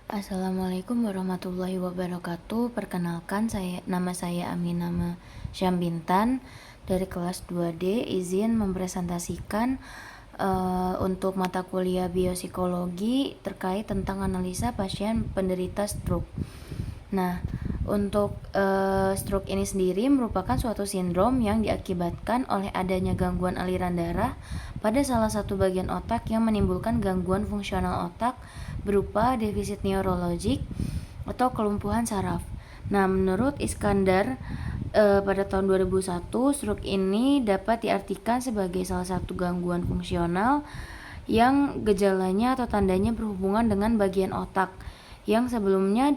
Assalamualaikum warahmatullahi wabarakatuh. Perkenalkan, nama saya Aminah Syambintan dari kelas 2D. Izin mempresentasikan untuk mata kuliah biopsikologi terkait tentang analisa pasien penderita stroke. Nah, untuk stroke ini sendiri merupakan suatu sindrom yang diakibatkan oleh adanya gangguan aliran darah pada salah satu bagian otak yang menimbulkan gangguan fungsional otak berupa defisit neurologik atau kelumpuhan saraf. Nah, menurut Iskandar pada tahun 2001, stroke ini dapat diartikan sebagai salah satu gangguan fungsional yang gejalanya atau tandanya berhubungan dengan bagian otak yang sebelumnya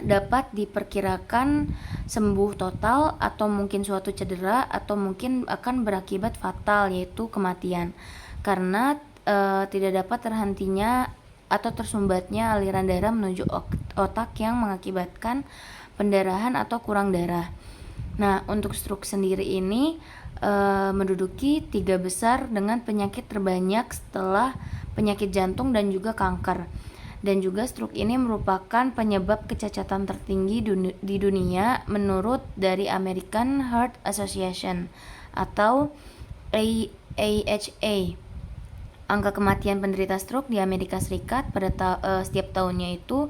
dapat diperkirakan sembuh total atau mungkin suatu cedera atau mungkin akan berakibat fatal, yaitu kematian, karena tidak dapat terhentinya atau tersumbatnya aliran darah menuju otak yang mengakibatkan pendarahan atau kurang darah. Nah, untuk stroke sendiri ini menduduki 3 besar dengan penyakit terbanyak setelah penyakit jantung dan juga kanker. Dan juga stroke ini merupakan penyebab kecacatan tertinggi di dunia menurut dari American Heart Association atau AHA. Angka kematian penderita stroke di Amerika Serikat pada setiap tahunnya itu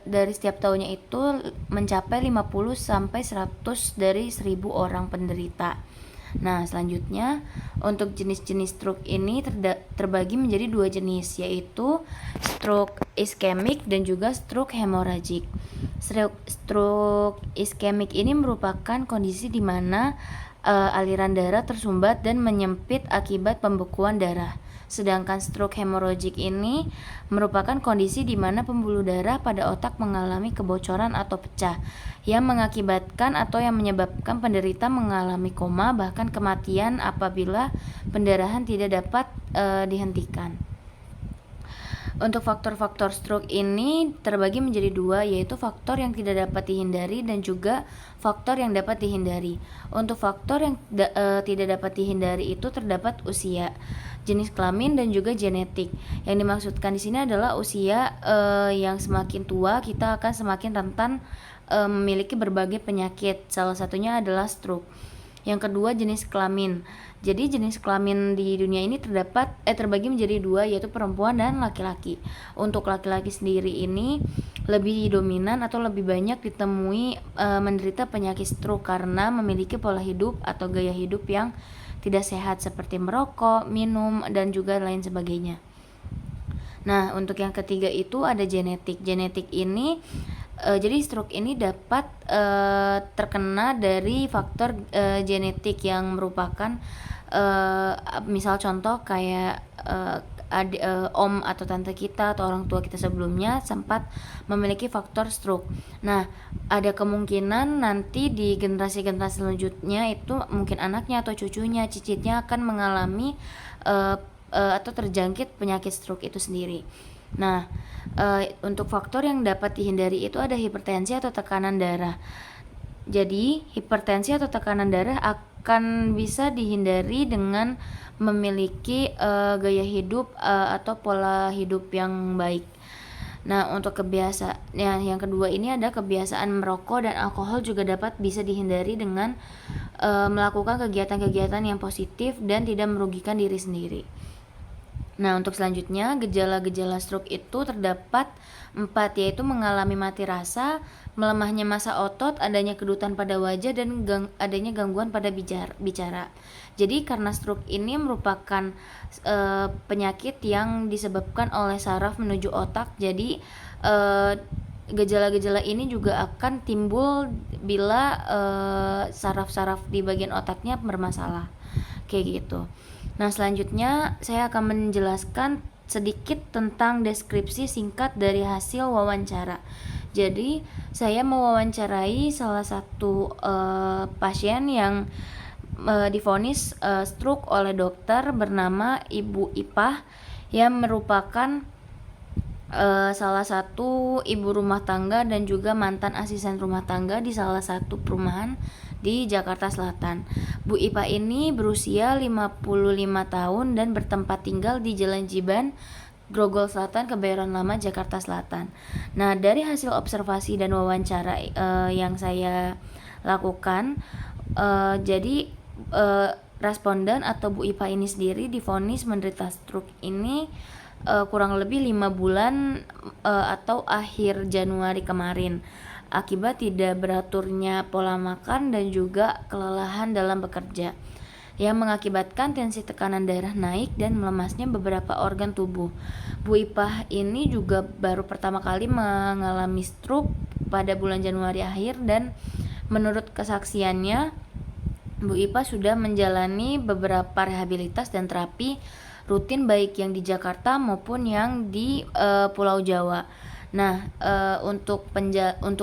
dari setiap tahunnya itu mencapai 50 sampai 100 dari 1000 orang penderita. Nah, selanjutnya untuk jenis-jenis stroke ini terbagi menjadi 2 jenis, yaitu stroke iskemik dan juga stroke hemoragik. Stroke iskemik ini merupakan kondisi di mana aliran darah tersumbat dan menyempit akibat pembekuan darah. Sedangkan stroke hemoragik ini merupakan kondisi di mana pembuluh darah pada otak mengalami kebocoran atau pecah yang mengakibatkan atau yang menyebabkan penderita mengalami koma bahkan kematian apabila pendarahan tidak dapat dihentikan. Untuk faktor-faktor stroke ini terbagi menjadi 2, yaitu faktor yang tidak dapat dihindari dan juga faktor yang dapat dihindari. Untuk faktor yang tidak dapat dihindari itu terdapat usia, jenis kelamin dan juga genetik. Yang dimaksudkan di sini adalah usia yang semakin tua kita akan semakin rentan memiliki berbagai penyakit. Salah satunya adalah stroke. Yang kedua, jenis kelamin. Jadi jenis kelamin di dunia ini terbagi menjadi 2, yaitu perempuan dan laki-laki. Untuk laki-laki sendiri ini lebih dominan atau lebih banyak ditemui menderita penyakit stroke karena memiliki pola hidup atau gaya hidup yang tidak sehat seperti merokok, minum, dan juga lain sebagainya. Nah, untuk yang ketiga itu ada genetik. Genetik ini jadi stroke ini dapat terkena dari faktor genetik yang merupakan misal contoh kayak om atau tante kita atau orang tua kita sebelumnya sempat memiliki faktor stroke. Nah, ada kemungkinan nanti di generasi-generasi selanjutnya itu mungkin anaknya atau cucunya, cicitnya akan mengalami atau terjangkit penyakit stroke itu sendiri. Nah, untuk faktor yang dapat dihindari itu ada hipertensi atau tekanan darah. Jadi, hipertensi atau tekanan darah akan bisa dihindari dengan memiliki gaya hidup atau pola hidup yang baik. Nah, untuk yang kedua ini ada kebiasaan merokok dan alkohol juga dapat bisa dihindari dengan melakukan kegiatan-kegiatan yang positif dan tidak merugikan diri sendiri. Nah, untuk selanjutnya, gejala-gejala stroke itu terdapat 4, yaitu mengalami mati rasa, melemahnya massa otot, adanya kedutan pada wajah, dan adanya gangguan pada bicara. Jadi, karena stroke ini merupakan penyakit yang disebabkan oleh saraf menuju otak, jadi gejala-gejala ini juga akan timbul bila saraf-saraf di bagian otaknya bermasalah. Kayak gitu. Nah, selanjutnya saya akan menjelaskan sedikit tentang deskripsi singkat dari hasil wawancara. Jadi, saya mewawancarai salah satu pasien yang divonis stroke oleh dokter bernama Ibu Ipah yang merupakan salah satu ibu rumah tangga dan juga mantan asisten rumah tangga di salah satu perumahan di Jakarta Selatan. Bu Ipa ini berusia 55 tahun dan bertempat tinggal di Jalan Jiban Grogol Selatan, Kebayoran Lama, Jakarta Selatan. Nah, dari hasil observasi dan wawancara yang saya lakukan, jadi responden atau Bu Ipa ini sendiri divonis menderita stroke ini kurang lebih 5 bulan atau akhir Januari kemarin, akibat tidak beraturnya pola makan dan juga kelelahan dalam bekerja, yang mengakibatkan tensi tekanan darah naik dan melemasnya beberapa organ tubuh. Bu Ipah ini juga baru pertama kali mengalami stroke pada bulan Januari akhir, dan menurut kesaksiannya Bu Ipah sudah menjalani beberapa rehabilitas dan terapi rutin baik yang di Jakarta maupun yang di Pulau Jawa. Nah, untuk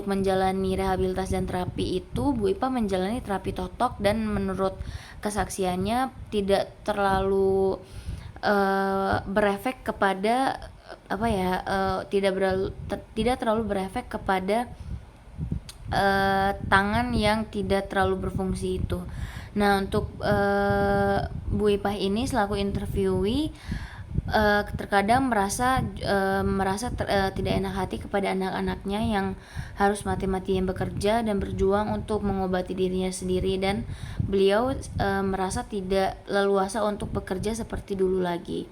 menjalani rehabilitas dan terapi itu, Bu Ipa menjalani terapi totok, dan menurut kesaksiannya tidak terlalu berefek kepada tidak terlalu berefek kepada tangan yang tidak terlalu berfungsi itu. Nah, untuk Bu Ipah ini selaku interviewee terkadang merasa tidak enak hati kepada anak-anaknya yang harus mati-matian bekerja dan berjuang untuk mengobati dirinya sendiri, dan beliau merasa tidak leluasa untuk bekerja seperti dulu lagi.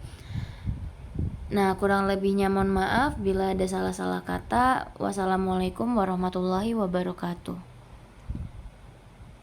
Nah, kurang lebihnya mohon maaf bila ada salah-salah kata. Wassalamualaikum warahmatullahi wabarakatuh.